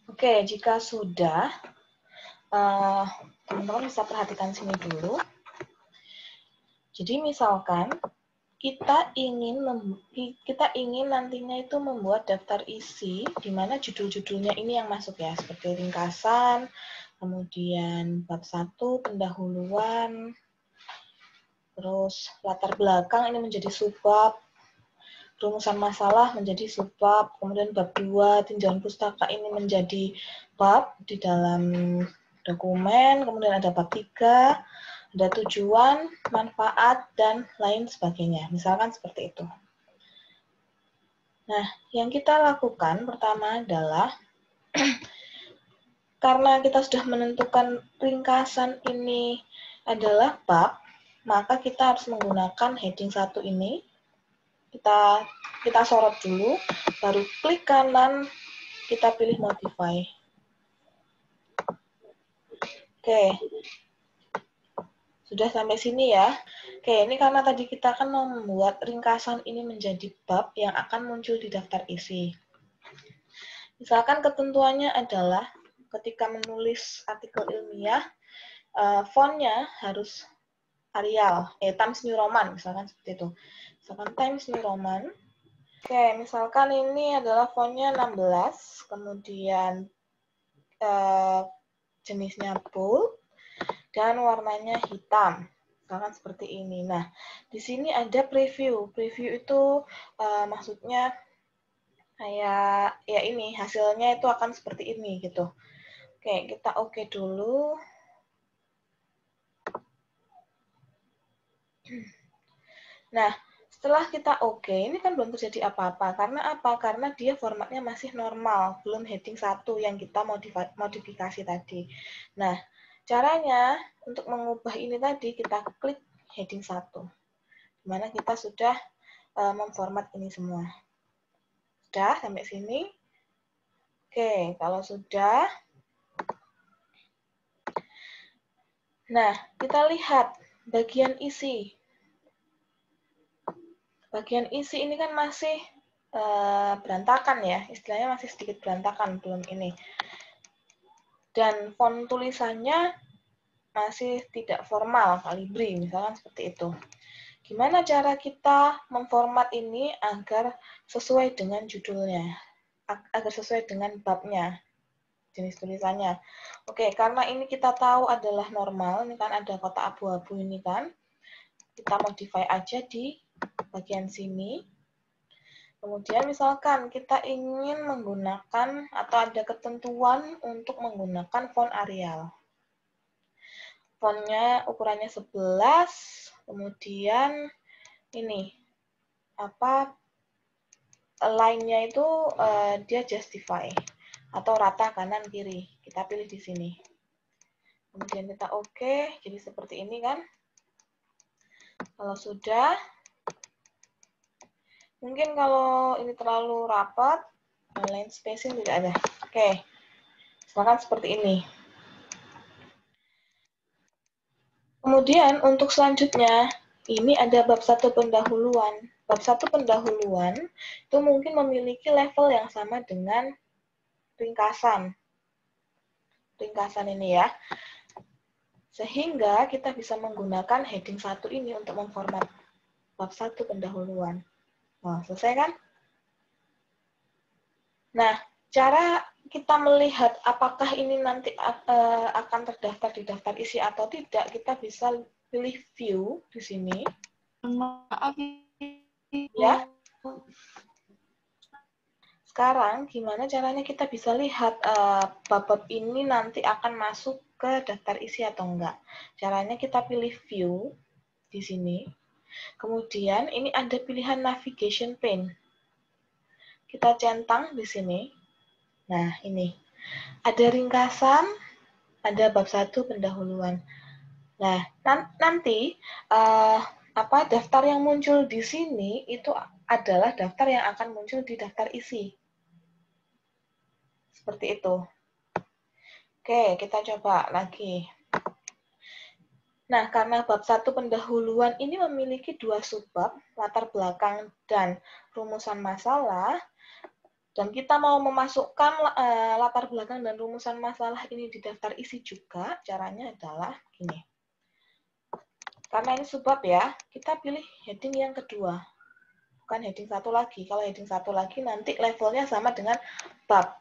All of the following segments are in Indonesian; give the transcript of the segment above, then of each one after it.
Oke, jika sudah, teman-teman bisa perhatikan sini dulu. Jadi misalkan kita ingin nantinya itu membuat daftar isi di mana judul-judulnya ini yang masuk ya, seperti ringkasan, kemudian bab 1 pendahuluan, terus latar belakang ini menjadi subbab, rumusan masalah menjadi subbab, kemudian bab 2 tinjauan pustaka ini menjadi bab di dalam dokumen, kemudian ada bab 3, ada tujuan, manfaat, dan lain sebagainya. Misalkan seperti itu. Nah, yang kita lakukan pertama adalah karena kita sudah menentukan ringkasan ini adalah bab, maka kita harus menggunakan heading 1 ini. Kita sorot dulu, baru klik kanan, kita pilih modify. Oke. Sudah sampai sini ya. Oke, ini karena tadi kita akan membuat ringkasan ini menjadi bab yang akan muncul di daftar isi. Misalkan ketentuannya adalah ketika menulis artikel ilmiah, fontnya harus Arial, Times New Roman, misalkan seperti itu. Misalkan Times New Roman. Oke, misalkan ini adalah fontnya 16, kemudian jenisnya bold, dan warnanya hitam. Misalkan seperti ini. Nah, di sini ada preview. Preview itu maksudnya kayak ya ini hasilnya itu akan seperti ini gitu. Oke, kita oke dulu. Nah, setelah kita oke, ini kan belum terjadi apa-apa. Karena apa? Karena dia formatnya masih normal, belum heading 1 yang kita modifikasi tadi. Nah, caranya untuk mengubah ini tadi, kita klik heading 1. Di mana kita sudah memformat ini semua. Sudah sampai sini? Oke, kalau sudah. Nah, kita lihat bagian isi. Bagian isi ini kan masih berantakan ya, istilahnya masih sedikit berantakan, belum ini. Dan font tulisannya masih tidak formal, Calibri, misalkan seperti itu. Gimana cara kita memformat ini agar sesuai dengan judulnya, agar sesuai dengan babnya, jenis tulisannya. Oke, karena ini kita tahu adalah normal, ini kan ada kotak abu-abu ini kan, kita modify aja di bagian sini. Kemudian misalkan kita ingin menggunakan atau ada ketentuan untuk menggunakan font Arial. Fontnya ukurannya 11, kemudian ini line-nya itu dia justify atau rata kanan kiri. Kita pilih di sini. Kemudian kita oke, jadi seperti ini kan. Kalau sudah, mungkin kalau ini terlalu rapat, line spacing tidak ada. Oke, misalkan seperti ini. Kemudian untuk selanjutnya, ini ada bab 1 pendahuluan. Bab 1 pendahuluan itu mungkin memiliki level yang sama dengan ringkasan. Ringkasan ini ya. Sehingga kita bisa menggunakan heading 1 ini untuk memformat bab 1 pendahuluan. Nah, selesai kan? Nah, cara kita melihat apakah ini nanti akan terdaftar di daftar isi atau tidak, kita bisa pilih view di sini. Maaf, Ya. Sekarang, gimana caranya kita bisa lihat bab-bab ini nanti akan masuk ke daftar isi atau enggak. Caranya kita pilih view di sini. Kemudian ini ada pilihan navigation pane. Kita centang di sini. Nah, ini. Ada ringkasan, ada bab 1 pendahuluan. Nah, nanti daftar yang muncul di sini itu adalah daftar yang akan muncul di daftar isi. Seperti itu. Oke, kita coba lagi. Nah, karena bab 1 pendahuluan ini memiliki 2 subbab, latar belakang dan rumusan masalah, dan kita mau memasukkan latar belakang dan rumusan masalah ini di daftar isi juga, caranya adalah gini. Karena ini subbab ya, kita pilih heading yang kedua. Bukan heading 1 lagi. Kalau heading 1 lagi nanti levelnya sama dengan bab.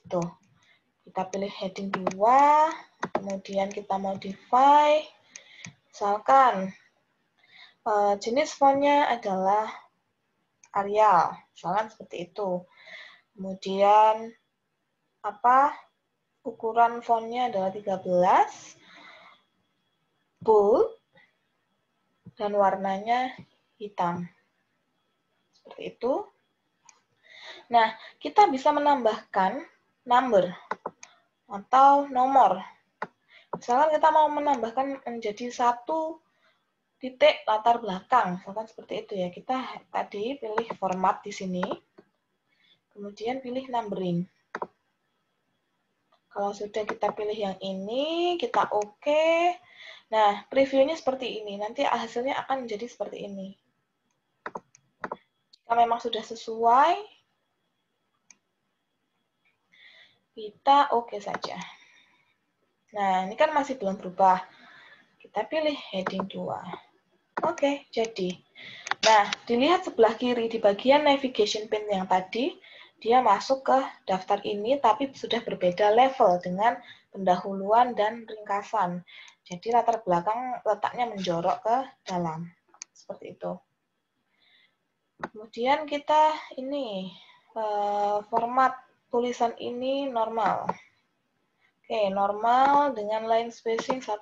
Tuh. Kita pilih heading 2, kemudian kita modify. Misalkan jenis fontnya adalah Arial, misalkan seperti itu. Kemudian ukuran fontnya adalah 13, bold, dan warnanya hitam. Seperti itu. Nah, kita bisa menambahkan number atau nomor. Misalkan kita mau menambahkan menjadi 1 titik latar belakang, misalkan seperti itu ya. Kita tadi pilih format di sini, kemudian pilih numbering. Kalau sudah kita pilih yang ini, kita oke. Nah, previewnya seperti ini. Nanti hasilnya akan menjadi seperti ini. Jika memang sudah sesuai, kita oke saja. Nah, ini kan masih belum berubah. Kita pilih heading 2. Oke, jadi. Nah, dilihat sebelah kiri di bagian navigation pane yang tadi, dia masuk ke daftar ini, tapi sudah berbeda level dengan pendahuluan dan ringkasan. Jadi latar belakang letaknya menjorok ke dalam. Seperti itu. Kemudian kita ini, format tulisan ini normal. Oke, normal dengan line spacing 1,5.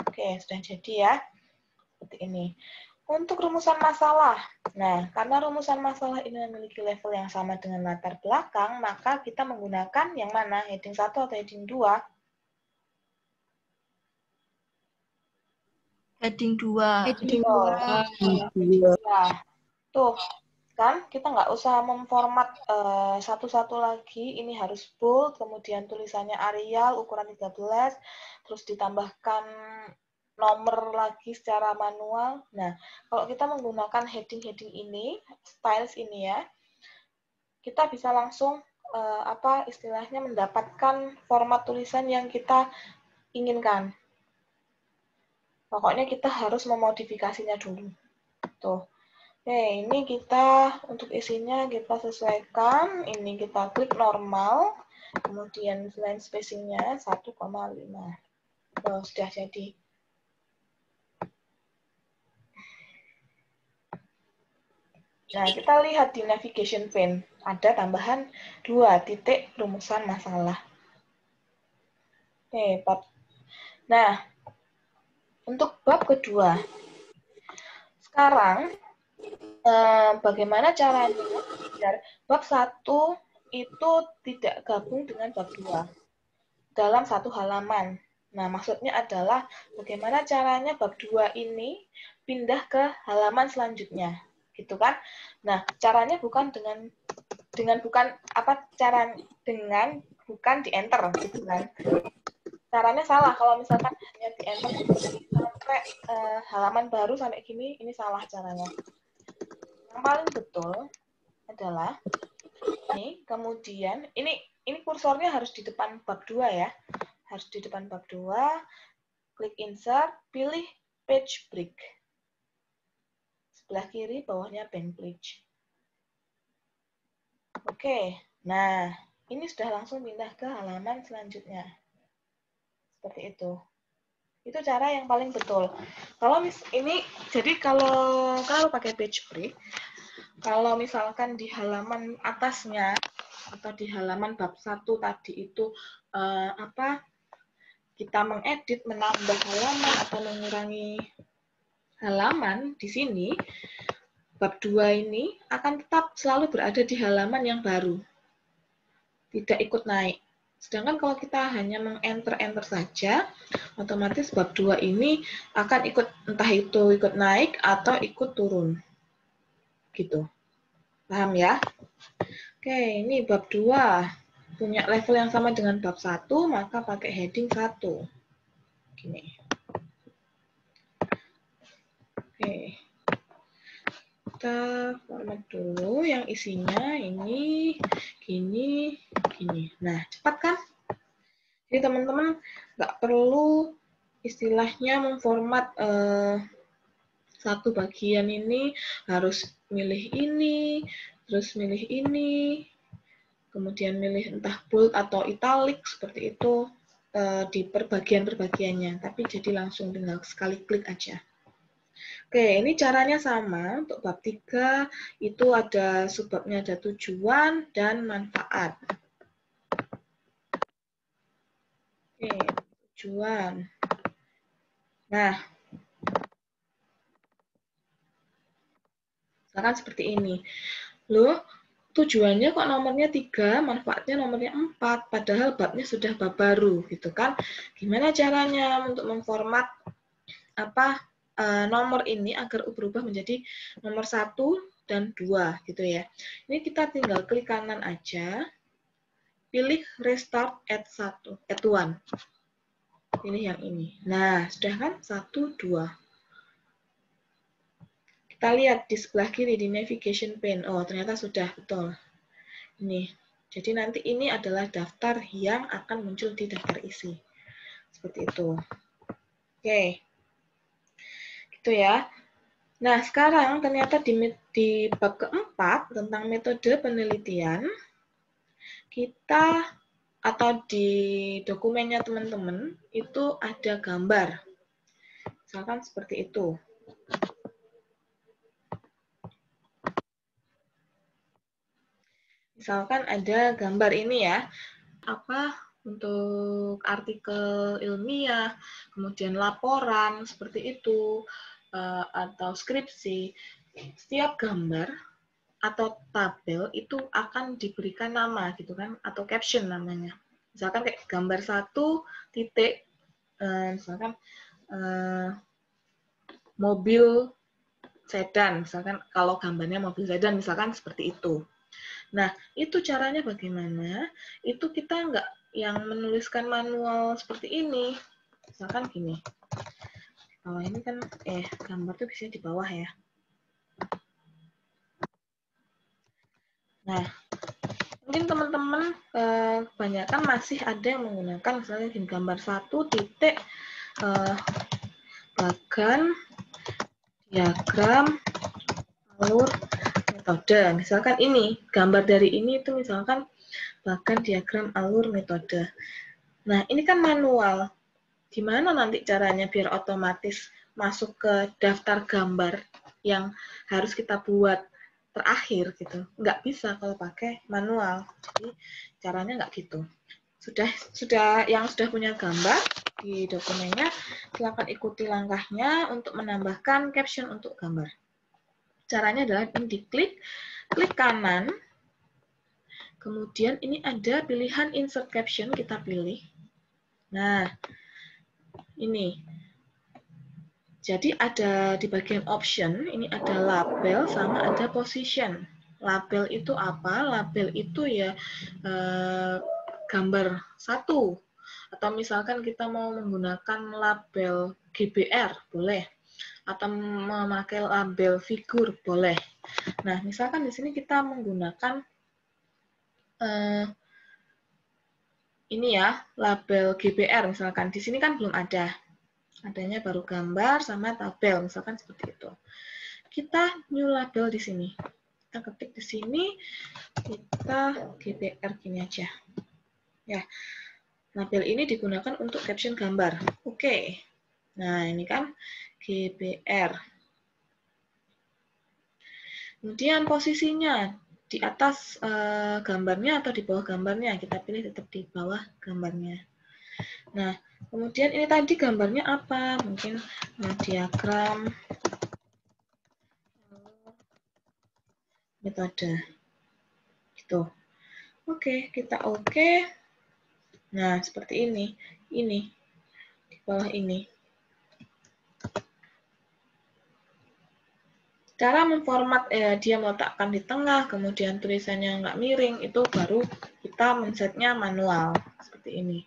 Oke, sudah jadi ya. Seperti ini. Untuk rumusan masalah. Nah, karena rumusan masalah ini memiliki level yang sama dengan latar belakang, maka kita menggunakan yang mana? Heading 1 atau heading 2? Heading 2. Heading 2. Tuh, kan kita nggak usah memformat satu-satu lagi. Ini harus bold, kemudian tulisannya Arial, ukuran 13, terus ditambahkan nomor lagi secara manual. Nah, kalau kita menggunakan heading-heading ini, styles ini ya, kita bisa langsung istilahnya mendapatkan format tulisan yang kita inginkan. Pokoknya kita harus memodifikasinya dulu. Tuh. Oke, ini kita untuk isinya kita sesuaikan. Ini kita klik normal, kemudian line spacing-nya 1,5. Tuh, sudah jadi. Nah, kita lihat di navigation pane, ada tambahan 2 titik rumusan masalah. Oke, bab. Nah, untuk bab kedua. Sekarang, bagaimana caranya agar bab 1 itu tidak gabung dengan bab 2 dalam satu halaman. Nah, maksudnya adalah bagaimana caranya bab 2 ini pindah ke halaman selanjutnya. Gitu kan? Nah, caranya bukan bukan di enter gitu kan. Caranya salah kalau misalkan hanya di enter sampai halaman baru sampai gini, ini salah caranya. Yang paling betul adalah ini, kemudian ini kursornya harus di depan bab 2 ya. Harus di depan bab 2, klik insert, pilih page break. Sebelah kiri bawahnya bank page. Oke, nah ini sudah langsung pindah ke halaman selanjutnya. Seperti itu. Itu cara yang paling betul. Kalau kalau pakai page break, kalau misalkan di halaman atasnya atau di halaman bab 1 tadi itu kita mengedit, menambah halaman atau mengurangi halaman di sini, bab 2 ini akan tetap selalu berada di halaman yang baru. Tidak ikut naik. Sedangkan kalau kita hanya meng-enter saja, otomatis bab 2 ini akan entah itu ikut naik atau ikut turun. Gitu. Paham ya? Oke, ini bab 2. Punya level yang sama dengan bab 1, maka pakai heading 1. Gini. Oke. kita format dulu yang isinya ini, gini, gini. Nah, cepat kan? Jadi teman-teman nggak perlu istilahnya memformat satu bagian ini harus milih ini, terus milih ini, kemudian milih entah bold atau italic seperti itu di perbagian-perbagiannya. Tapi jadi langsung tinggal sekali klik aja. Oke, ini caranya sama. Untuk bab 3 itu ada subbabnya, ada tujuan dan manfaat. Oke, tujuan. Nah, misalkan seperti ini. Loh, tujuannya kok nomornya 3, manfaatnya nomornya 4, padahal babnya sudah bab baru, gitu kan. Gimana caranya untuk memformat nomor ini agar berubah menjadi nomor 1 dan 2 gitu ya. Ini kita tinggal klik kanan aja, pilih restart at 1, at 1. Pilih yang ini. Nah, sudah kan 1, 2. Kita lihat di sebelah kiri di navigation pane. Oh, ternyata sudah betul. Ini. Jadi nanti ini adalah daftar yang akan muncul di daftar isi. Seperti itu. Oke. Gitu ya. Nah, sekarang ternyata di bab keempat tentang metode penelitian, kita atau di dokumennya teman-teman itu ada gambar. Misalkan seperti itu. Misalkan ada gambar ini ya, untuk artikel ilmiah, kemudian laporan seperti itu, atau skripsi. Setiap gambar atau tabel itu akan diberikan nama gitu kan, atau caption namanya. Misalkan kayak gambar 1 titik, misalkan mobil sedan, misalkan kalau gambarnya mobil sedan, misalkan seperti itu. Nah, itu caranya bagaimana? Itu kita nggak yang menuliskan manual seperti ini. Misalkan gini. Kalau ini kan, gambar tuh biasanya di bawah ya. Nah, mungkin teman-teman kebanyakan masih ada yang menggunakan misalnya di gambar 1 titik bagan diagram alur metode. Misalkan ini, gambar dari ini itu misalkan bagan diagram alur metode. Nah, ini kan manual. Gimana nanti caranya biar otomatis masuk ke daftar gambar yang harus kita buat terakhir gitu. Nggak bisa kalau pakai manual. Jadi caranya nggak gitu. Yang sudah punya gambar di dokumennya, silakan ikuti langkahnya untuk menambahkan caption untuk gambar. Caranya adalah ini diklik, klik kanan, kemudian ini ada pilihan insert caption, kita pilih. Nah, ini. Jadi ada di bagian option, ini ada label sama ada position. Label itu apa? Label itu ya gambar 1. Atau misalkan kita mau menggunakan label GBR, boleh. Atau memakai label figur, boleh. Nah, misalkan di sini kita menggunakan ini ya, label GBR misalkan. Di sini kan belum ada. Adanya baru gambar sama tabel, misalkan seperti itu. Kita new label di sini. Kita ketik di sini, kita GBR gini aja. Ya, label ini digunakan untuk caption gambar. Oke. Nah, ini kan GBR. Kemudian posisinya di atas gambarnya atau di bawah gambarnya. Kita pilih tetap di bawah gambarnya. Nah, kemudian ini tadi gambarnya apa? Mungkin diagram metode. Gitu. Oke, kita oke. Nah, seperti ini. Ini. Di bawah ini. Cara memformat dia meletakkan di tengah, kemudian tulisannya nggak miring, itu baru kita men-setnya manual. Seperti ini.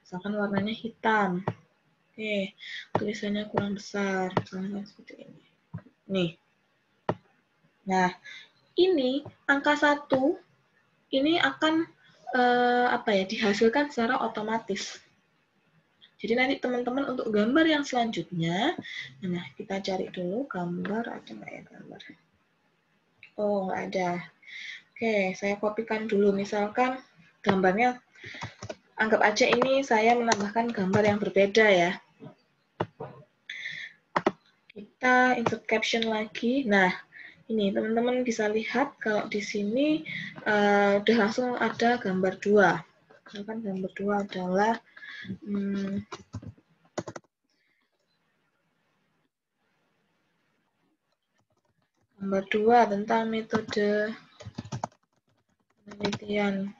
Misalkan warnanya hitam. Oke, tulisannya kurang besar. Misalnya seperti ini. Nih. Nah, ini angka 1 ini akan dihasilkan secara otomatis. Jadi nanti teman-teman untuk gambar yang selanjutnya, nah kita cari dulu gambar, ada nggak ya gambar? Oh, nggak ada. Oke, saya kopikan dulu. Misalkan gambarnya, anggap aja ini saya menambahkan gambar yang berbeda ya. Kita insert caption lagi. Nah, ini teman-teman bisa lihat kalau di sini udah langsung ada gambar 2. Misalkan gambar 2 adalah gambar 2 tentang metode penelitian.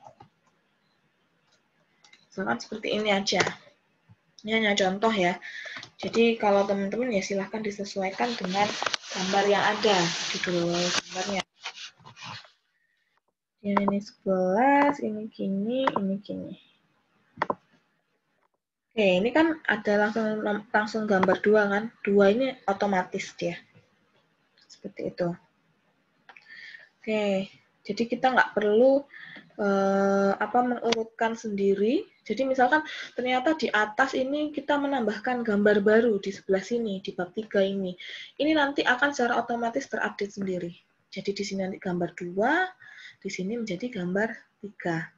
Misalkan seperti ini aja. Ini hanya contoh ya. Jadi kalau teman-teman ya silahkan disesuaikan dengan gambar yang ada, judul gambarnya. Ini 11, ini gini, ini gini. Oke, ini kan ada langsung gambar 2 kan. 2 ini otomatis dia. Seperti itu. Oke, jadi kita nggak perlu mengurutkan sendiri. Jadi misalkan ternyata di atas ini kita menambahkan gambar baru di sebelah sini, di bab 3 ini. Ini nanti akan secara otomatis terupdate sendiri. Jadi di sini nanti gambar 2, di sini menjadi gambar 3.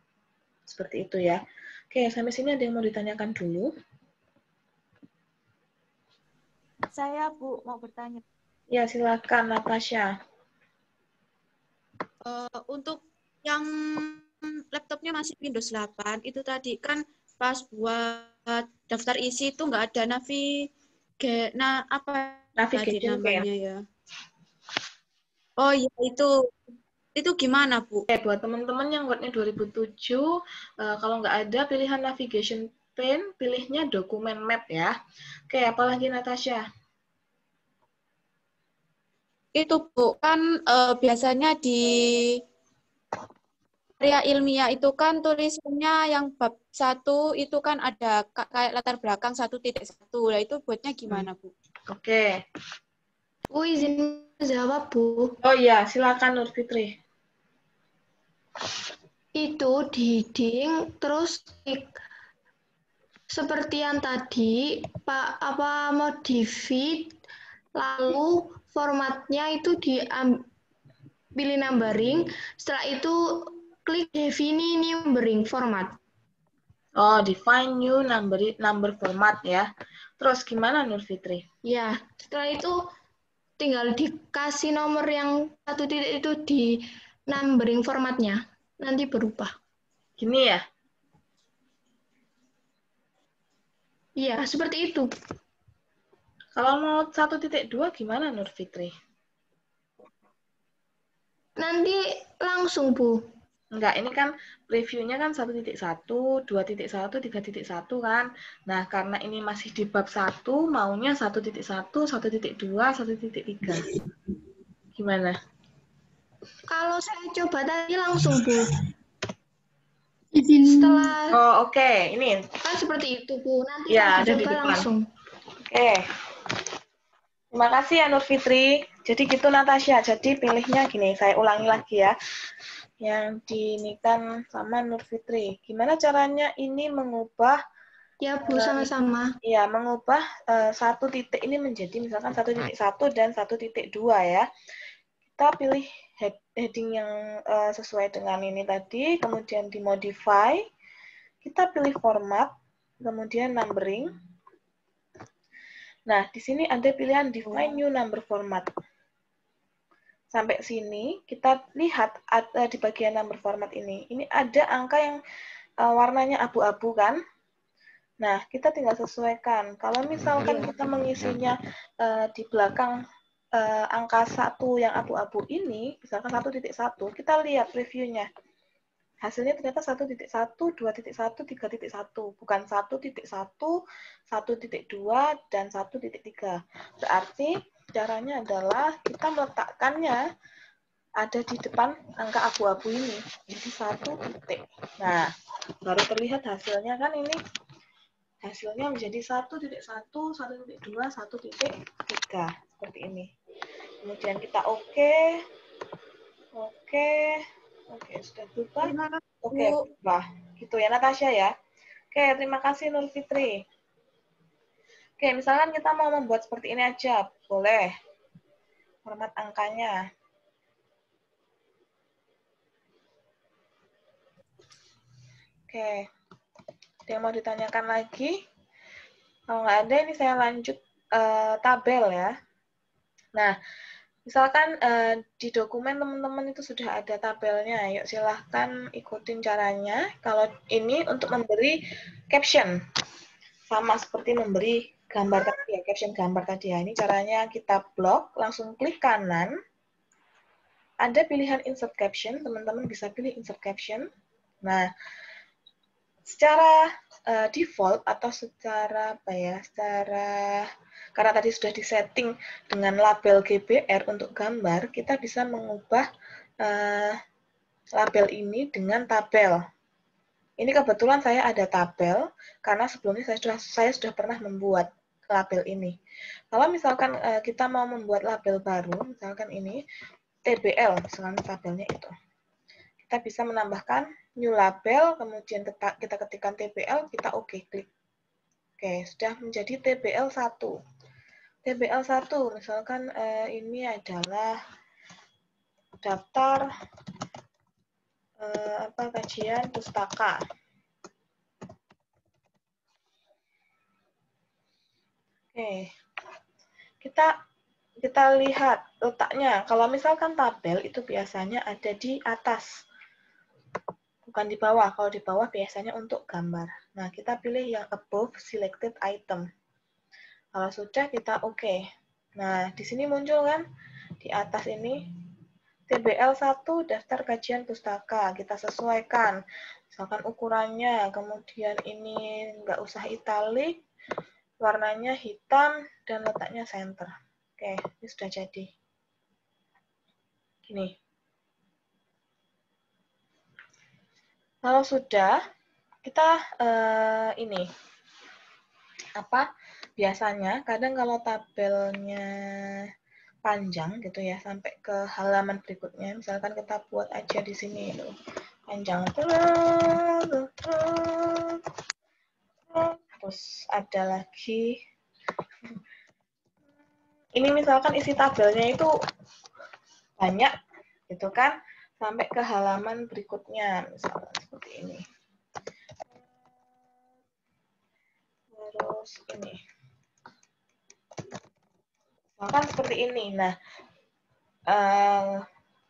Seperti itu ya. Oke, sampai sini ada yang mau ditanyakan dulu? Saya, Bu, mau bertanya. Ya, silakan Natasha. Untuk yang laptopnya masih Windows 8, itu tadi kan pas buat daftar isi itu nggak ada apa tadi Navigation pane. namanya ya? Oh iya, itu gimana, Bu? Oke, buat teman-teman yang Word-nya 2007, kalau nggak ada pilihan navigation pane, pilihnya dokumen map ya. Oke, apalagi Natasha? Itu, Bu, kan biasanya di karya ilmiah itu kan tulisannya yang bab 1 itu kan ada kayak latar belakang 1.1. Nah, itu buatnya gimana, Bu? Oke. Bu, izin jawab, Bu. Oh iya, silakan Nur Fitri. Itu di heading, terus seperti yang tadi, Pak, modify, lalu formatnya itu pilih numbering, setelah itu klik define numbering format. Oh, define new number format ya. Terus gimana Nur Fitri? Ya, setelah itu tinggal dikasih nomor yang 1 titik itu di numbering formatnya. Nanti berubah. Gini ya? Iya, seperti itu. Kalau mau 1.2 gimana Nur Fitri? Nanti langsung, Bu. Enggak, ini kan reviewnya kan 1.1, 2.1, 3.1 kan. Nah, karena ini masih di bab 1, maunya 1.1, 1.2, 1.3. Gimana? Kalau saya coba tadi langsung, Bu. Setelah oke. Ini kan seperti itu, Bu. Nanti ya, saya ada di coba depan. langsung. Oke. Terima kasih ya Nur Fitri. Jadi gitu Natasha. Jadi pilihnya gini, saya ulangi lagi ya. Yang diinikan sama Nur Fitri. Gimana caranya ini mengubah Ya, Bu, sama-sama. ya, mengubah 1 titik ini menjadi misalkan 1.1 dan 1.2 ya. Kita pilih heading yang sesuai dengan ini tadi, kemudian dimodify. Kita pilih format, kemudian numbering. Nah, di sini ada pilihan define new number format. Sampai sini, kita lihat di bagian number format ini. Ini ada angka yang warnanya abu-abu kan? Nah, kita tinggal sesuaikan. Kalau misalkan kita mengisinya di belakang angka 1 yang abu-abu ini, misalkan 1.1, kita lihat reviewnya. Hasilnya ternyata 1.1, 2.1, 3.1, bukan 1.1, 1.2, dan 1.3. Berarti caranya adalah kita meletakkannya ada di depan angka abu-abu ini, jadi 1 titik. Nah, baru terlihat hasilnya kan ini. Hasilnya menjadi 1.1, 1.2, 1.3. Seperti ini. Kemudian kita oke. Oke, sudah berubah. Terima kasih, Oke, Bu. berubah. Gitu ya, Natasha ya. Oke, terima kasih Nur Fitri. Oke, misalkan kita mau membuat seperti ini aja, boleh. Format angkanya. Oke, ada yang mau ditanyakan lagi? Kalau nggak ada, ini saya lanjut tabel ya. Nah, misalkan di dokumen teman-teman itu sudah ada tabelnya. Yuk silahkan ikutin caranya. Kalau ini untuk memberi caption. Sama seperti memberi gambar tadi ya, caption gambar tadi ya. Ini caranya kita blok, langsung klik kanan. Ada pilihan insert caption, teman-teman bisa pilih insert caption. Nah, secara default atau secara apa ya, karena tadi sudah disetting dengan label GBR untuk gambar, kita bisa mengubah label ini dengan tabel. Ini kebetulan saya ada tabel karena sebelumnya saya sudah pernah membuat label ini. Kalau misalkan kita mau membuat label baru, misalkan ini TBL, misalkan tabelnya itu. Kita bisa menambahkan new label, kemudian kita ketikkan TBL, kita oke, klik. Oke, sudah menjadi TBL1. TBL1, misalkan ini adalah daftar kajian pustaka. Oke, kita lihat letaknya. Kalau misalkan tabel itu biasanya ada di atas, bukan di bawah. Kalau di bawah biasanya untuk gambar. Nah, kita pilih yang above selected item. Kalau sudah, kita oke. Nah, di sini muncul kan, di atas ini, TBL1 daftar kajian pustaka. Kita sesuaikan. Misalkan ukurannya, kemudian ini nggak usah italik, warnanya hitam, dan letaknya center. Oke, ini sudah jadi. Gini. Kalau sudah, kita ini biasanya kadang kalau tabelnya panjang gitu ya sampai ke halaman berikutnya, misalkan kita buat aja di sini itu panjang terus ada lagi ini misalkan isi tabelnya itu banyak gitu kan sampai ke halaman berikutnya misalkan seperti ini. Terus ini. Misalkan seperti ini. Nah,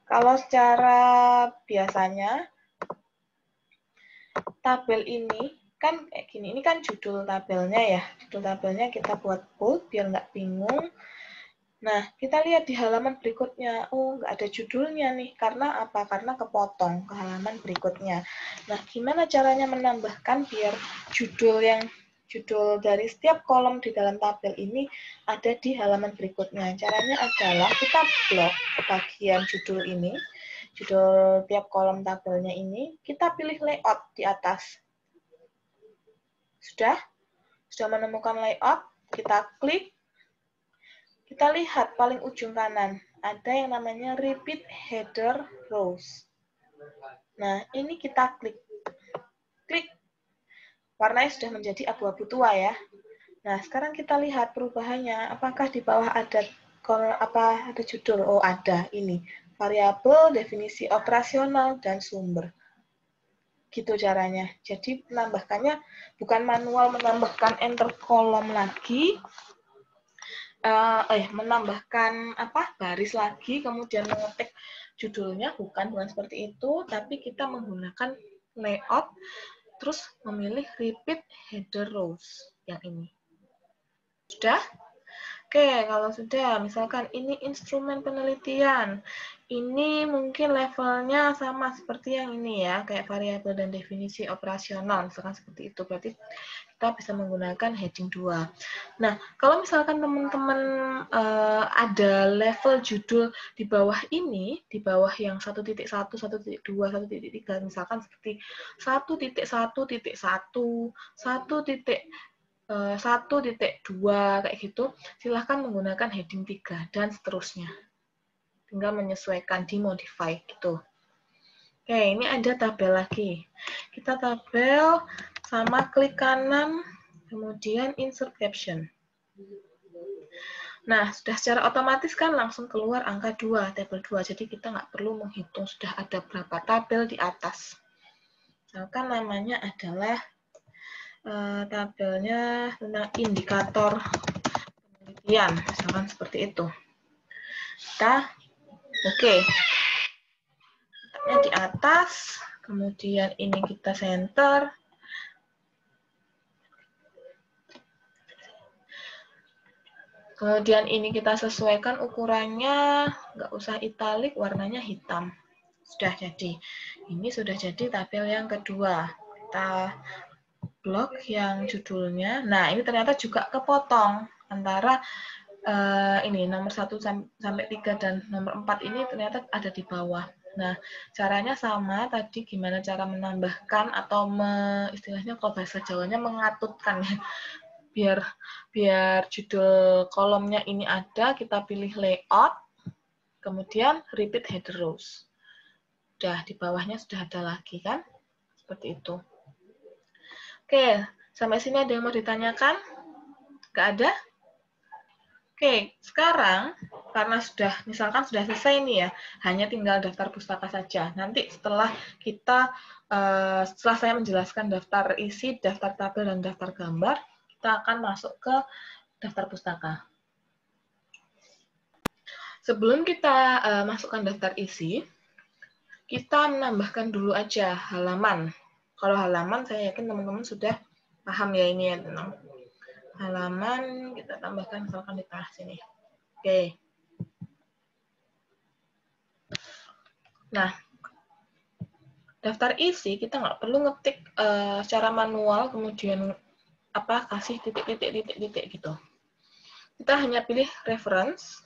kalau secara biasanya tabel ini kan kayak gini. Ini kan judul tabelnya ya. Judul tabelnya kita buat bold biar nggak bingung. Nah, kita lihat di halaman berikutnya. Oh, nggak ada judulnya nih. Karena apa? Karena kepotong ke halaman berikutnya. Nah, gimana caranya menambahkan biar judul dari setiap kolom di dalam tabel ini ada di halaman berikutnya. Caranya adalah kita blok bagian judul ini, judul tiap kolom tabelnya ini, kita pilih layout di atas. Sudah menemukan layout, kita klik, kita lihat paling ujung kanan, ada yang namanya repeat header rows. Nah, ini kita klik. Klik. Warnanya sudah menjadi abu-abu tua ya. Nah, sekarang kita lihat perubahannya. Apakah di bawah ada judul? Oh, ada ini. Variabel, definisi operasional, dan sumber. Gitu caranya. Jadi menambahkannya bukan manual menambahkan enter kolom lagi, menambahkan baris lagi, kemudian mengetik judulnya, bukan seperti itu, tapi kita menggunakan layout, terus memilih repeat header rows yang ini. Sudah? Oke, kalau sudah, misalkan ini instrumen penelitian, ini mungkin levelnya sama seperti yang ini ya, kayak variabel dan definisi operasional, misalkan seperti itu, berarti kita bisa menggunakan heading 2. Nah, kalau misalkan teman-teman ada level judul di bawah ini, di bawah yang 1.1, 1.2, 1.3, misalkan seperti 1.1.1, 1.2 kayak gitu, silahkan menggunakan heading 3 dan seterusnya. tinggal menyesuaikan, dimodify gitu. Oke, ini ada tabel lagi. Kita tabel sama klik kanan, kemudian insert caption. Nah, sudah secara otomatis kan langsung keluar angka 2, tabel 2. Jadi kita nggak perlu menghitung sudah ada berapa tabel di atas. Misalkan namanya adalah tabelnya tentang indikator penelitian, misalkan seperti itu. Kita, oke. Letaknya di atas, kemudian ini kita center. Kemudian ini kita sesuaikan ukurannya, nggak usah italik, warnanya hitam. Sudah jadi. Ini sudah jadi tabel yang kedua. Kita blok yang judulnya. Nah, ini ternyata juga kepotong antara ini nomor 1 sampai 3 dan nomor 4 ini ternyata ada di bawah. Nah, caranya sama tadi, gimana cara menambahkan atau istilahnya kalau bahasa Jawanya mengatutkan ya. Biar judul kolomnya ini ada, kita pilih layout, kemudian repeat header rows. Udah di bawahnya sudah ada lagi kan? Seperti itu. Oke, sampai sini ada yang mau ditanyakan? Nggak ada? Oke, sekarang karena misalkan sudah selesai nih ya, hanya tinggal daftar pustaka saja. Nanti setelah setelah saya menjelaskan daftar isi, daftar tabel, dan daftar gambar, kita akan masuk ke daftar pustaka. Sebelum kita masukkan daftar isi, kita menambahkan dulu aja halaman. Kalau halaman, saya yakin teman-teman sudah paham ya ini ya tentang halaman, kita tambahkan misalkan di tengah sini. Oke. Nah, daftar isi kita nggak perlu ngetik secara manual, kemudian kasih titik-titik gitu. Kita hanya pilih references.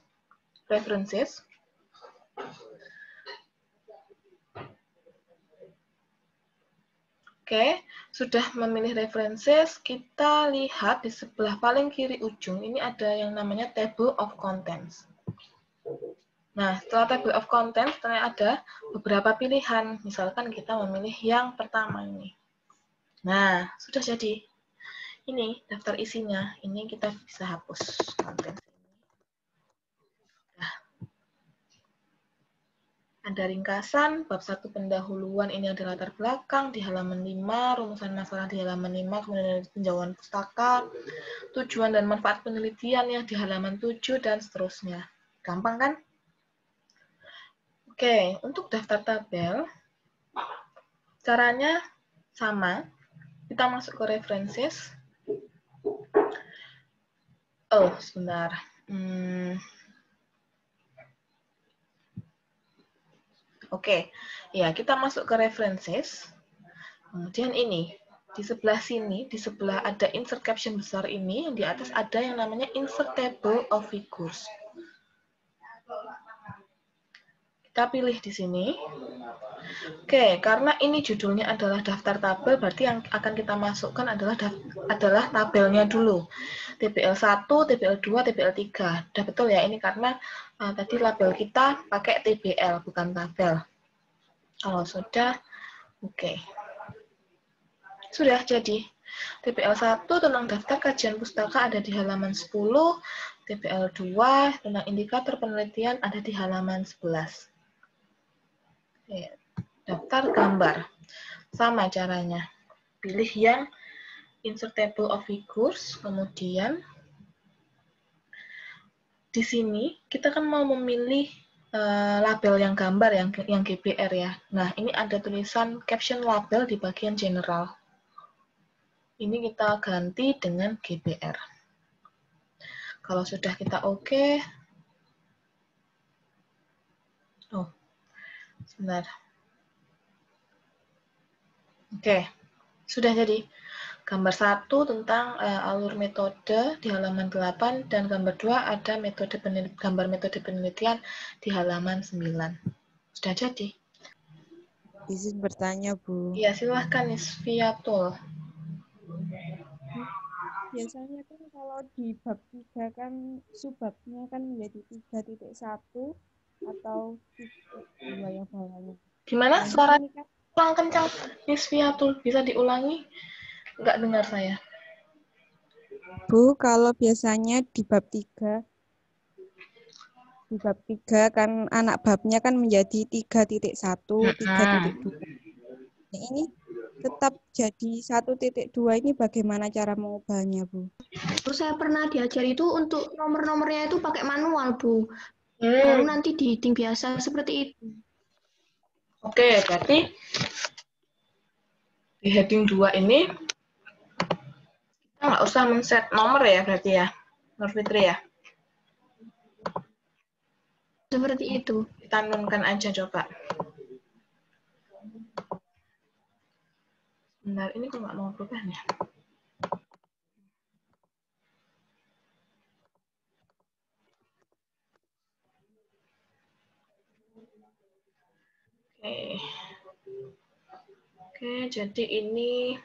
Oke, sudah memilih references, kita lihat di sebelah paling kiri ujung, ini ada yang namanya table of contents. Nah, setelah table of contents, ternyata ada beberapa pilihan. Misalkan kita memilih yang pertama ini. Nah, sudah jadi. Ini daftar isinya. Ini kita bisa hapus konten. Nah. Ada ringkasan, bab 1 pendahuluan, ini ada latar belakang di halaman 5, rumusan masalah di halaman 5, kemudian ada penjauhan pustaka, tujuan dan manfaat penelitian yang di halaman 7, dan seterusnya. Gampang kan? Oke, untuk daftar tabel, caranya sama. Kita masuk ke references. Oh, sebentar. Oke, ya kita masuk ke references. Kemudian ini, di sebelah sini, di sebelah ada insert caption besar ini, di atas ada yang namanya insert table of figures. Kita pilih di sini. Oke, karena ini judulnya adalah daftar tabel, berarti yang akan kita masukkan adalah tabelnya dulu. TBL 1, TBL 2, TBL 3. Udah betul ya, ini karena tadi label kita pakai TBL, bukan tabel. Kalau sudah, oke. Sudah jadi. TBL 1 tentang daftar kajian pustaka ada di halaman 10, TBL 2 tentang indikator penelitian ada di halaman 11. Oke. Daftar gambar. Sama caranya. Pilih yang insert table of figures, kemudian di sini kita kan mau memilih label yang gambar, yang GBR ya. Nah, ini ada tulisan caption label di bagian general. Ini kita ganti dengan GBR. Kalau sudah kita oke. Oh, sebentar. Oke, sudah jadi. Gambar 1 tentang alur metode di halaman 8, dan gambar 2 ada gambar metode penelitian di halaman 9. Sudah jadi. Izin bertanya, Bu. Iya, silahkan Isfiatul. Biasanya kan kalau di bab 3 kan subbabnya kan menjadi 3.1, atau titik 2 yang bawahnya? Gimana? Soalnya Suara ini kan kurang kencang. Miss Fiatul, bisa diulangi? Nggak dengar saya. Bu, kalau biasanya di bab 3 kan anak babnya kan menjadi 3.1, 3.2. Nah, ini tetap jadi 1.2 ini bagaimana cara mengubahnya, Bu? Terus saya pernah diajar itu untuk nomor-nomornya itu pakai manual, Bu. Baru nanti dihitung biasa seperti itu. Oke, berarti di heading 2 ini kita nggak usah men-set nomor ya berarti ya, Nur Fitri ya. Seperti itu. Kita nunkan aja coba. Benar, ini kok nggak mau berubah nih. Oke, jadi ini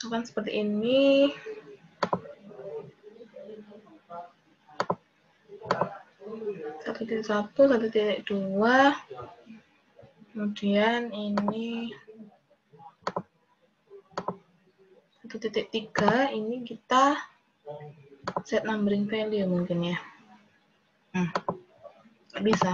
akan seperti ini. Satu titik 1.2. Kemudian ini 1.3. Ini kita set numbering value mungkin ya. Nggak bisa.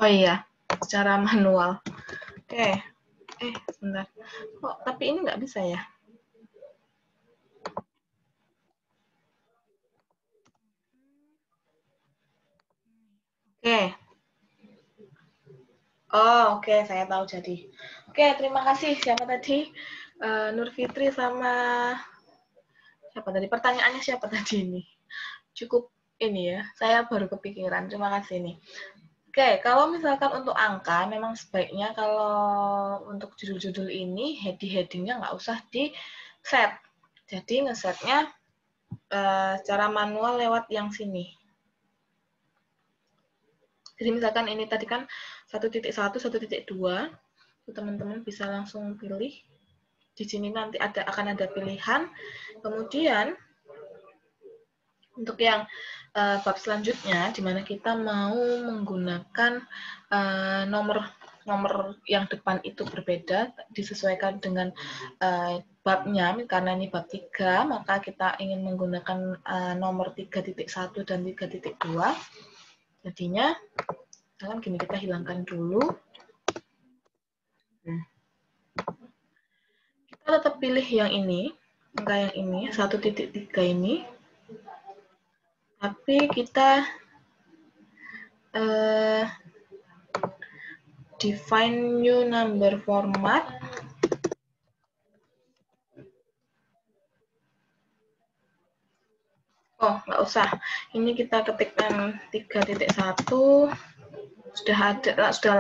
Oh iya, secara manual. Oke. Sebentar. Kok tapi ini nggak bisa ya? Oke. Oh, oke, saya tahu jadi. Oke, terima kasih. Siapa tadi? Nur Fitri sama siapa tadi? Pertanyaannya siapa tadi ini? Cukup ini ya. Saya baru kepikiran. Terima kasih nih. Oke, kalau misalkan untuk angka, memang sebaiknya kalau untuk judul-judul ini, heading-headingnya nggak usah di-set. Jadi ngesetnya secara manual lewat yang sini. Jadi misalkan ini tadi kan 1.1, 1.2, teman-teman bisa langsung pilih. Di sini nanti akan ada pilihan. Kemudian untuk yang bab selanjutnya, di mana kita mau menggunakan nomor yang depan itu berbeda, disesuaikan dengan babnya, karena ini bab 3, maka kita ingin menggunakan nomor 3.1 dan 3.2. Jadinya, misalkan gini, kita hilangkan dulu. Kita tetap pilih yang ini, angka yang ini, 1.3 ini. Tapi kita define new number format. Oh, nggak usah. Ini kita ketikkan 3.1, sudah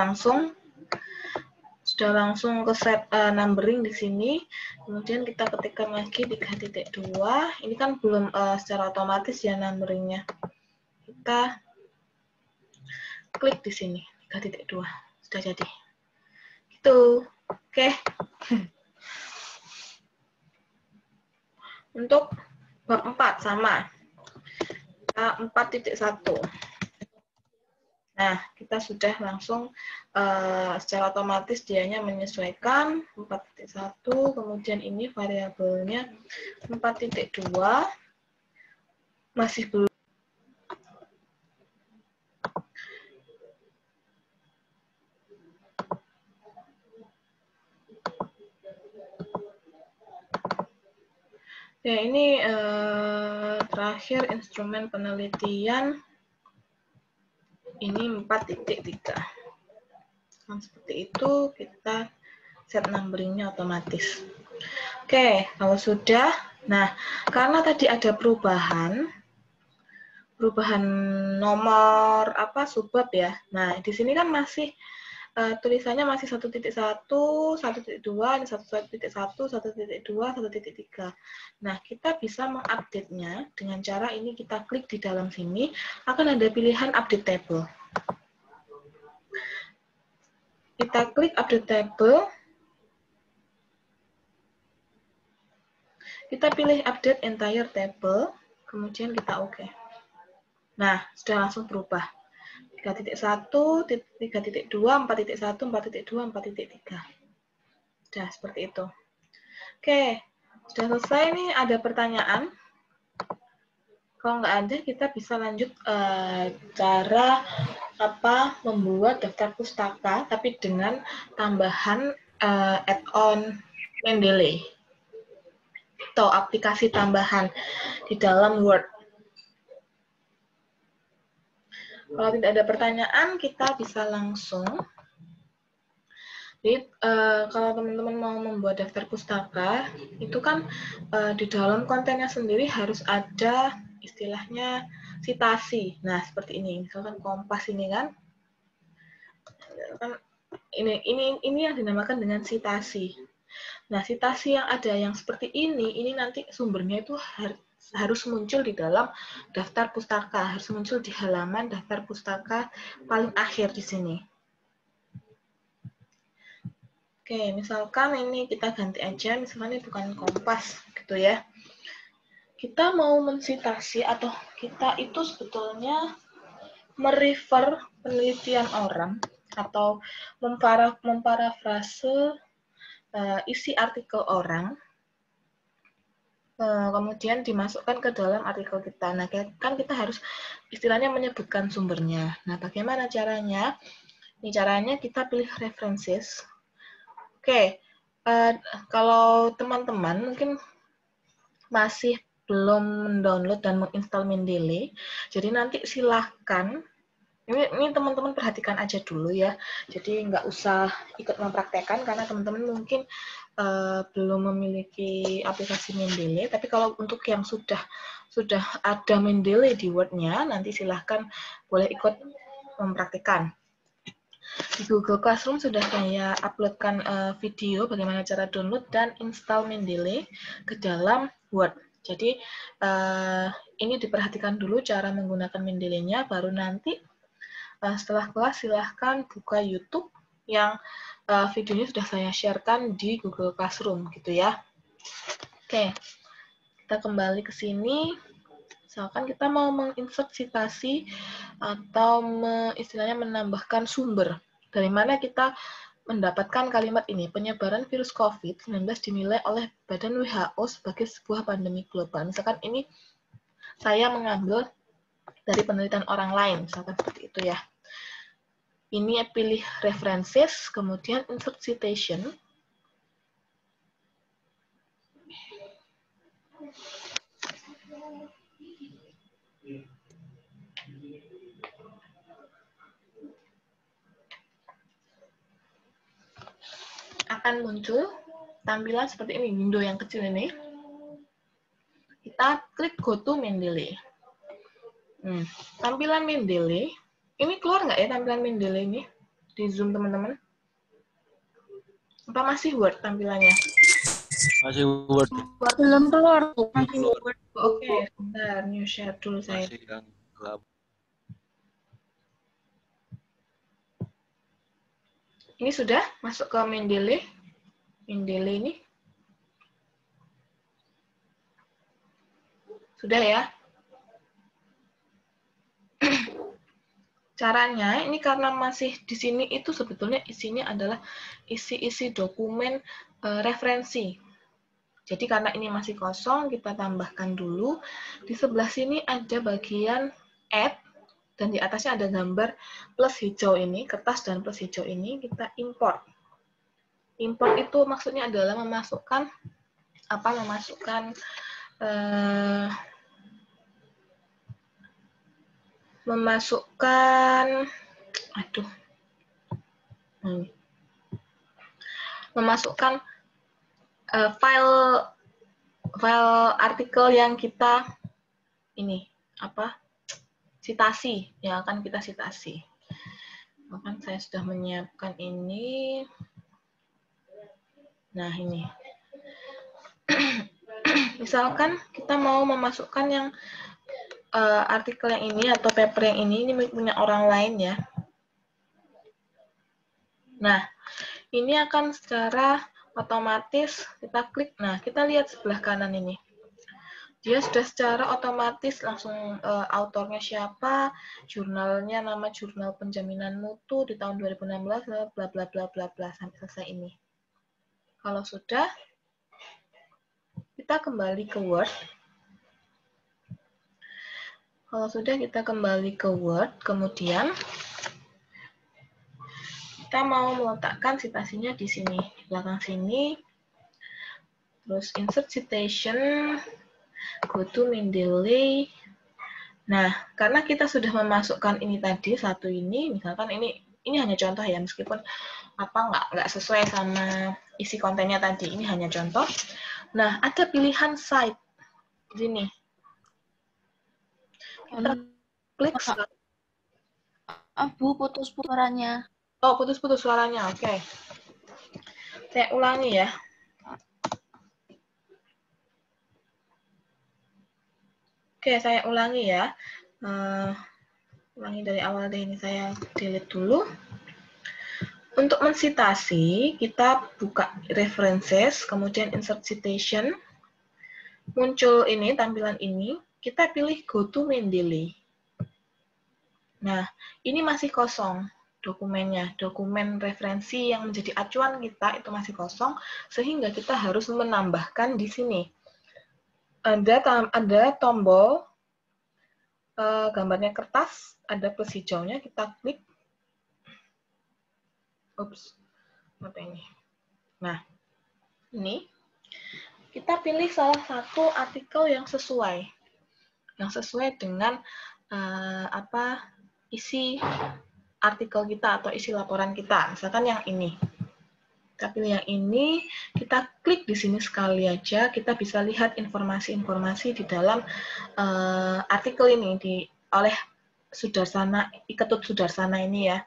langsung ke set numbering di sini. Kemudian kita ketikkan lagi 3.2. Ini kan belum secara otomatis ya numberingnya. Kita klik di sini 3.2. Sudah jadi. Gitu. Oke. Untuk bab 4 sama. 4.1. Nah, kita sudah langsung secara otomatis dianya menyesuaikan 4.1, kemudian ini variabelnya 4.2, masih belum. Ya, ini terakhir instrumen penelitian ini 4.3. Nah, seperti itu kita set numbering-nya otomatis. Oke, kalau sudah, nah karena tadi ada perubahan, perubahan nomor subbab ya. Nah, di sini kan masih tulisannya masih 1.1, 1.2, 1.1, 1.2, 1.3. Nah, kita bisa mengupdate-nya dengan cara ini kita klik di dalam sini, akan ada pilihan update table. Kita klik update table, kita pilih update entire table, kemudian kita oke. Nah, sudah langsung berubah. 3.1, 3.2, 4.1, 4.2, 4.3. Sudah seperti itu. Oke, sudah selesai nih. Ada pertanyaan? Kalau nggak ada, kita bisa lanjut cara membuat daftar pustaka, tapi dengan tambahan add-on Mendeley atau aplikasi tambahan di dalam Word. Kalau tidak ada pertanyaan, kita bisa langsung. Jadi, kalau teman-teman mau membuat daftar pustaka, itu kan di dalam kontennya sendiri harus ada istilahnya citasi. Nah, seperti ini. Misalkan Kompas ini kan, ini yang dinamakan dengan citasi. Nah, citasi yang ada yang seperti ini nanti sumbernya itu harus muncul di dalam daftar pustaka, harus muncul di halaman daftar pustaka paling akhir di sini. Oke, misalkan ini kita ganti aja, misalkan ini bukan Kompas, gitu ya. Kita mau mensitasi atau kita itu sebetulnya merefer penelitian orang atau memparafrase isi artikel orang, kemudian dimasukkan ke dalam artikel kita. Nah, kan kita harus istilahnya menyebutkan sumbernya. Nah, bagaimana caranya? Ini caranya kita pilih references. Oke, kalau teman-teman mungkin masih belum mendownload dan menginstal Mendeley, jadi nanti silahkan, ini teman-teman perhatikan aja dulu ya, jadi nggak usah ikut mempraktekkan karena teman-teman mungkin belum memiliki aplikasi Mendeley, tapi kalau untuk yang sudah ada Mendeley di Word-nya, nanti silahkan boleh ikut mempraktekkan. Di Google Classroom sudah saya uploadkan video bagaimana cara download dan install Mendeley ke dalam Word. Jadi ini diperhatikan dulu cara menggunakan Mendeley-nya, baru nanti setelah kelas silahkan buka YouTube yang videonya sudah saya sharekan di Google Classroom gitu ya. Oke, kita kembali ke sini. Misalkan kita mau menginsert citasi atau istilahnya menambahkan sumber. Dari mana kita mendapatkan kalimat ini? Penyebaran virus COVID-19 dinilai oleh Badan WHO sebagai sebuah pandemi global. Misalkan ini saya mengambil dari penelitian orang lain, misalkan seperti itu ya. Ini pilih references, kemudian insert citation. Akan muncul tampilan seperti ini, window yang kecil ini. Kita klik Go to Mendeley. Tampilan Mendeley, ini keluar nggak ya tampilan Mendeley ini di Zoom teman-teman? Apa masih Word tampilannya? Masih Word. Belum keluar. Masih Word. Oke, sebentar, new share dulu saya. Masih yang gelap. Ini sudah masuk ke Mendeley. Mendeley ini. Sudah ya? Caranya, ini karena masih di sini itu sebetulnya isinya adalah isi-isi dokumen referensi. Jadi karena ini masih kosong, kita tambahkan dulu. Di sebelah sini ada bagian add, dan di atasnya ada gambar plus hijau ini, kertas dan plus hijau ini, kita import. Import itu maksudnya adalah memasukkan memasukkan file artikel yang kita sitasi yang akan kita sitasi. Bahkan saya sudah menyiapkan ini. Nah, ini. Misalkan kita mau memasukkan yang artikel yang ini atau paper yang ini punya orang lain ya. Nah, ini akan secara otomatis kita klik. Nah, kita lihat sebelah kanan ini. Dia sudah secara otomatis langsung autornya siapa, jurnalnya, nama jurnal penjaminan mutu di tahun 2016, bla bla bla bla bla sampai selesai ini. Kalau sudah, kita kembali ke Word. Kalau sudah, kita kembali ke Word, kemudian kita mau meletakkan citasinya di sini, di belakang sini. Terus insert citation, go to Mendeley. Nah, karena kita sudah memasukkan ini tadi, satu ini, misalkan ini hanya contoh ya, meskipun nggak sesuai sama isi kontennya tadi, ini hanya contoh. Nah, ada pilihan site di sini. Kita klik. Bu, putus suaranya. Oh, putus-putus suaranya. Oke. Saya ulangi ya. Oke, saya ulangi ya. Ulangi dari awal deh, ini saya delete dulu. Untuk mensitasi, kita buka references, kemudian insert citation. Muncul ini, tampilan ini. Kita pilih go to Mendeley. Nah, ini masih kosong dokumennya. Dokumen referensi yang menjadi acuan kita itu masih kosong, sehingga kita harus menambahkan di sini. Ada tombol gambarnya kertas, ada plus hijaunya, kita klik. Ups, apa ini? Nah, ini kita pilih salah satu artikel yang sesuai dengan isi artikel kita atau isi laporan kita. Misalkan yang ini. Kita pilih yang ini, kita klik di sini sekali aja, kita bisa lihat informasi-informasi di dalam artikel ini oleh Sudarsana, Ketut Sudarsana ini ya.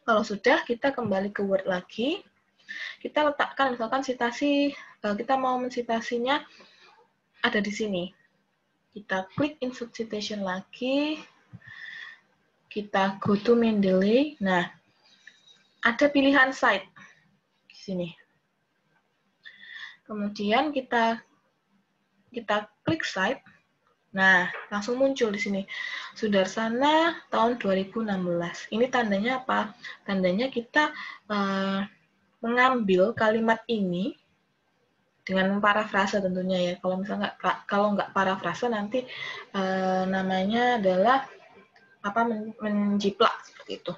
Kalau sudah, kita kembali ke Word lagi. Kita letakkan, misalkan citasi, kita mau mensitasinya ada di sini. Kita klik insert citation lagi. Kita go to Mendeley. Nah, ada pilihan site di sini. Kemudian kita klik site. Nah, langsung muncul di sini. Sudarsana tahun 2016. Ini tandanya apa? Tandanya kita mengambil kalimat ini dengan parafrase tentunya ya. Kalau nggak parafrase nanti namanya adalah menjiplak seperti itu.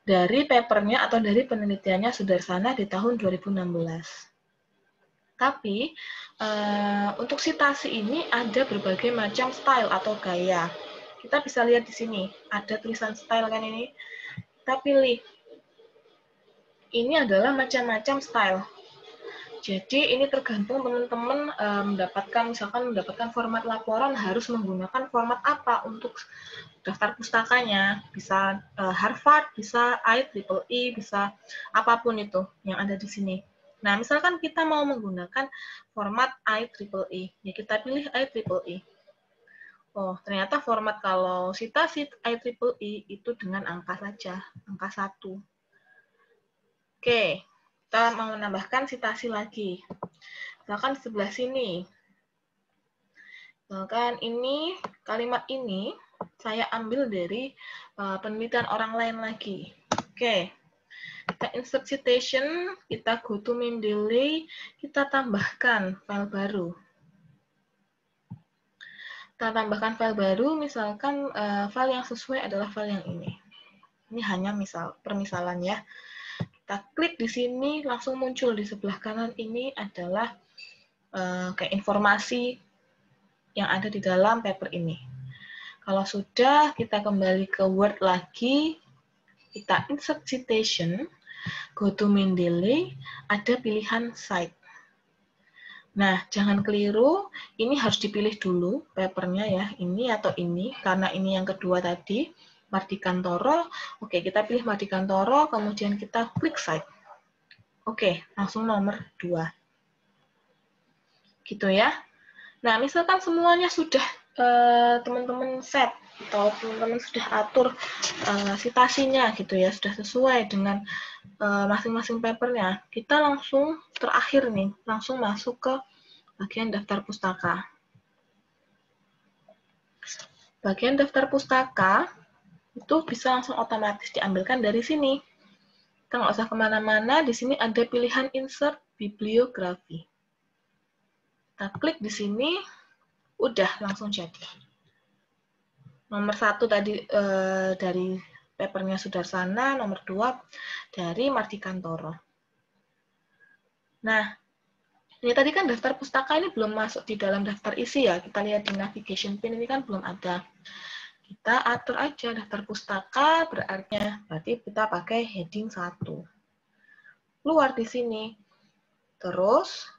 Dari papernya atau dari penelitiannya Sudarsana di tahun 2016. Tapi untuk citasi ini ada berbagai macam style atau gaya. Kita bisa lihat di sini ada tulisan style kan ini. Kita pilih. Ini adalah macam-macam style. Jadi ini tergantung teman-teman mendapatkan format laporan harus menggunakan format apa untuk daftar pustakanya. Bisa Harvard, bisa IEEE, bisa apapun itu yang ada di sini. Nah, misalkan kita mau menggunakan format IEEE, ya kita pilih IEEE. Oh, ternyata format kalau citasi IEEE itu dengan angka saja, angka 1. Oke. Kita mau menambahkan citasi lagi. Misalkan di sebelah sini. Misalkan ini, kalimat ini saya ambil dari penelitian orang lain lagi. Oke. Kita insert citation, kita go to Mendeley, kita tambahkan file baru. Kita tambahkan file baru, misalkan file yang sesuai adalah file yang ini. Ini hanya permisalan ya. Kita klik di sini, langsung muncul di sebelah kanan ini adalah kayak informasi yang ada di dalam paper ini. Kalau sudah, kita kembali ke Word lagi, kita insert citation, go to Mendeley, ada pilihan site. Nah, jangan keliru, ini harus dipilih dulu papernya ya, ini atau ini, karena ini yang kedua tadi, Mardikantoro. Oke, kita pilih Mardikantoro, kemudian kita klik Cite. Oke, langsung nomor 2. Gitu ya. Nah, misalkan semuanya sudah teman-teman set, atau teman-teman sudah atur citasinya gitu ya, sudah sesuai dengan masing-masing papernya, kita langsung terakhir nih, langsung masuk ke bagian daftar pustaka. Bagian daftar pustaka itu bisa langsung otomatis diambilkan dari sini. Kita nggak usah kemana-mana, di sini ada pilihan insert bibliografi. Kita klik di sini, udah langsung jadi. Nomor 1 tadi dari papernya Sudarsana, nomor 2 dari Mardikantoro. Nah, ini tadi kan daftar pustaka ini belum masuk di dalam daftar isi ya. Kita lihat di navigation pin ini kan belum ada. Kita atur aja daftar pustaka, berarti kita pakai heading 1. Keluar di sini. Terus,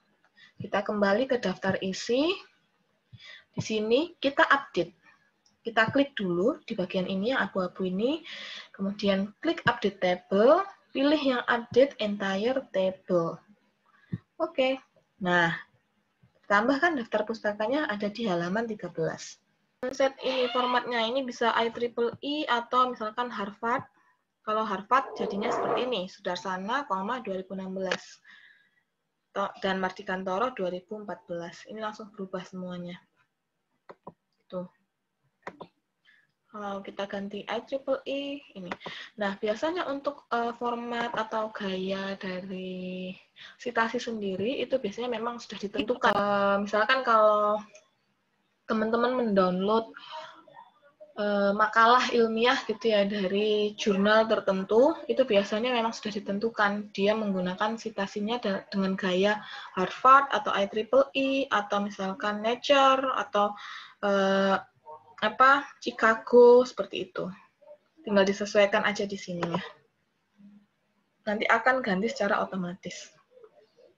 kita kembali ke daftar isi. Di sini kita update. Kita klik dulu di bagian ini, yang abu-abu ini. Kemudian klik update table. Pilih yang update entire table. Oke. Nah, tambahkan daftar pustakanya ada di halaman 13. Set ini formatnya ini bisa IEEE atau misalkan Harvard. Kalau Harvard jadinya seperti ini, Sudarsana, 2016. Dan Mardikantoro 2014. Ini langsung berubah semuanya. Tuh. Kalau kita ganti IEEE, ini. Nah, biasanya untuk format atau gaya dari citasi sendiri, itu biasanya memang sudah ditentukan. Misalkan kalau teman-teman mendownload makalah ilmiah gitu ya dari jurnal tertentu, itu biasanya memang sudah ditentukan. Dia menggunakan citasinya dengan gaya Harvard atau IEEE atau misalkan Nature atau Chicago seperti itu. Tinggal disesuaikan aja di sini ya. Nanti akan ganti secara otomatis.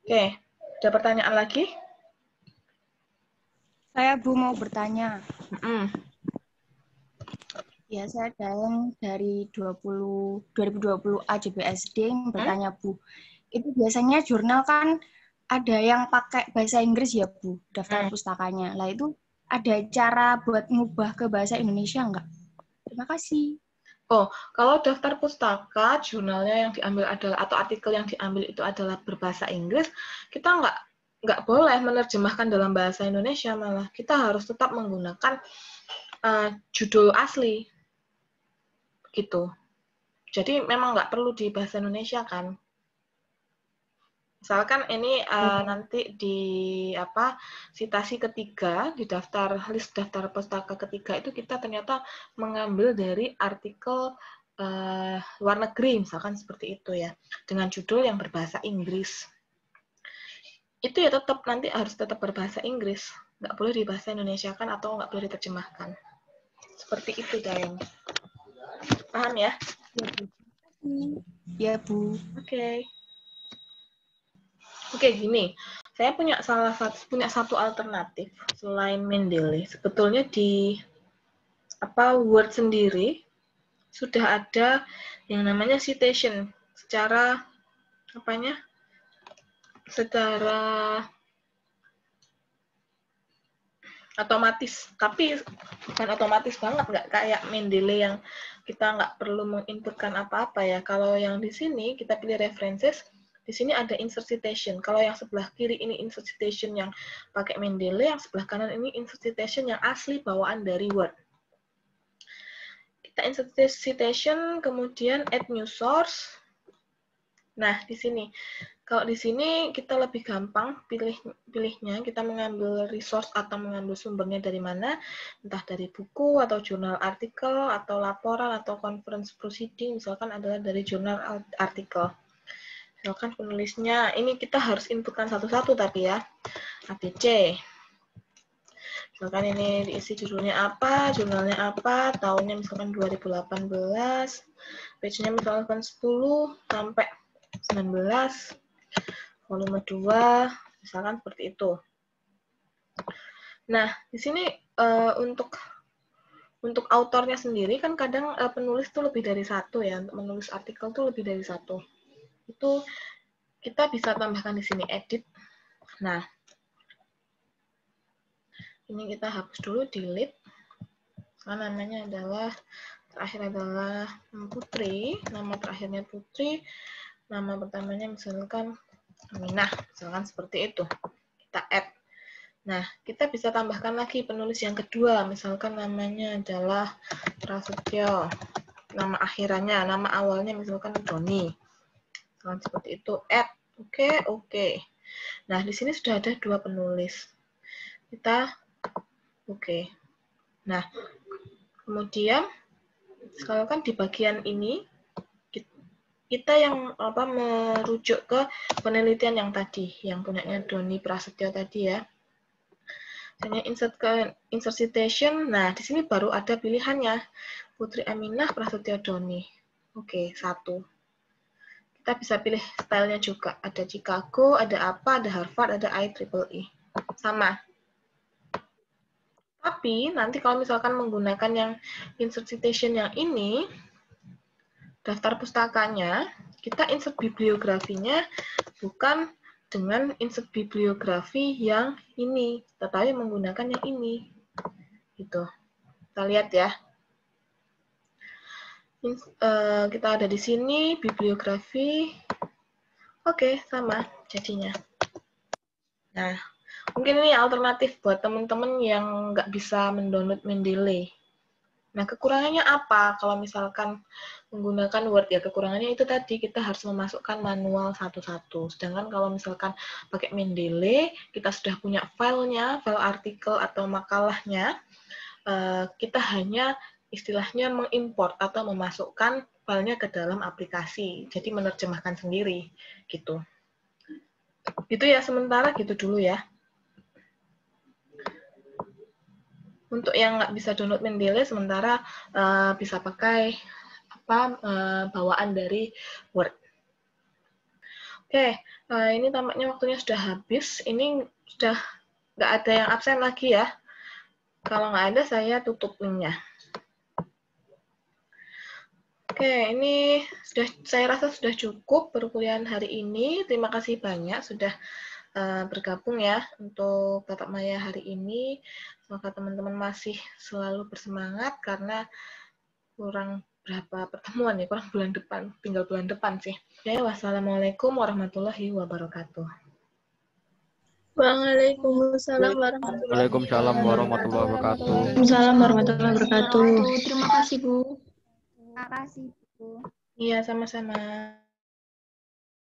Oke, ada pertanyaan lagi? Saya Bu mau bertanya. Ya, saya ada yang dari 2020 AJBSD yang bertanya Bu. Itu biasanya jurnal kan ada yang pakai bahasa Inggris ya Bu, daftar pustakanya. Lah itu ada cara buat ngubah ke bahasa Indonesia nggak? Terima kasih. Oh, kalau daftar pustaka, jurnalnya yang diambil adalah, atau artikel yang diambil itu adalah berbahasa Inggris, kita nggak boleh menerjemahkan dalam bahasa Indonesia, malah kita harus tetap menggunakan judul asli. Gitu. Jadi memang nggak perlu di bahasa Indonesia kan. Misalkan ini nanti di citasi ketiga di list daftar pustaka ketiga itu kita ternyata mengambil dari artikel luar negeri, misalkan seperti itu ya, dengan judul yang berbahasa Inggris. Itu ya tetap nanti harus tetap berbahasa Inggris, nggak boleh di bahasa Indonesia kan atau nggak boleh diterjemahkan. Seperti itu, Dayang. Paham ya? Ya Bu. Oke. Oke, gini. Saya punya satu alternatif selain Mendeley. Sebetulnya di Word sendiri sudah ada yang namanya citation secara otomatis, tapi bukan otomatis banget, nggak kayak Mendeley yang kita nggak perlu menginputkan apa-apa ya. Kalau yang di sini kita pilih references, di sini ada insert citation. Kalau yang sebelah kiri ini insert citation yang pakai Mendeley, yang sebelah kanan ini insert citation yang asli bawaan dari Word. Kita insert citation, kemudian add new source. Nah, di sini. Kalau di sini kita lebih gampang pilihnya, kita mengambil resource atau mengambil sumbernya dari mana, entah dari buku atau jurnal artikel atau laporan atau conference proceeding, misalkan adalah dari jurnal artikel. Misalkan penulisnya, ini kita harus inputkan satu-satu tapi ya, ABC. Misalkan ini diisi judulnya apa, jurnalnya apa, tahunnya misalkan 2018, page-nya misalkan 10 sampai 19, volume 2, Misalkan seperti itu. Nah, di sini untuk autornya sendiri kan kadang penulis tuh lebih dari satu ya. Untuk menulis artikel tuh lebih dari satu. Itu kita bisa tambahkan di sini edit. Nah, ini kita hapus dulu, delete. Karena namanya adalah, terakhir adalah Putri, nama terakhirnya Putri, nama pertamanya misalkan Aminah, misalkan seperti itu. Kita add. Nah, kita bisa tambahkan lagi penulis yang kedua, misalkan namanya adalah Prasetyo. Nama akhirannya, nama awalnya misalkan Doni. Misalkan seperti itu, add. Oke. Nah, di sini sudah ada 2 penulis. Kita oke. Nah, kemudian misalkan di bagian ini kita yang merujuk ke penelitian yang tadi, yang punyanya Doni Prasetyo tadi ya. Misalnya insert citation. Nah, di sini baru ada pilihannya. Putri Aminah Prasetyo Doni. Oke, 1. Kita bisa pilih stylenya juga. Ada Chicago, ada apa, ada Harvard, ada IEEE. Sama. Tapi nanti kalau misalkan menggunakan yang insert citation yang ini, daftar pustakanya, kita insert bibliografinya bukan dengan insert bibliografi yang ini, tetapi menggunakan yang ini. Gitu. Kita lihat ya. Kita ada di sini, bibliografi. Oke, sama jadinya. Nah, mungkin ini alternatif buat teman-teman yang nggak bisa mendownload Mendeley. Nah, kekurangannya apa kalau misalkan menggunakan Word? Ya, kekurangannya itu tadi, kita harus memasukkan manual satu-satu. Sedangkan kalau misalkan pakai Mendeley, kita sudah punya filenya, file artikel atau makalahnya, kita hanya istilahnya mengimport atau memasukkan filenya ke dalam aplikasi. Jadi menerjemahkan sendiri, gitu. Itu ya, sementara gitu dulu ya. Untuk yang nggak bisa download Mendeley, sementara bisa pakai bawaan dari Word. Oke, ini tampaknya waktunya sudah habis. Ini sudah nggak ada yang absen lagi ya. Kalau nggak ada, saya tutup linknya. Oke, ini saya rasa sudah cukup perkuliahan hari ini. Terima kasih banyak sudah bergabung ya untuk tatap maya hari ini. Semoga teman-teman masih selalu bersemangat karena kurang berapa pertemuan ya, kurang bulan depan, tinggal bulan depan sih. Oke, wassalamualaikum warahmatullahi wabarakatuh. Waalaikumsalam warahmatullahi wabarakatuh. Waalaikumsalam warahmatullahi wabarakatuh. Terima kasih, Bu. Terima kasih, Bu. Iya, sama-sama.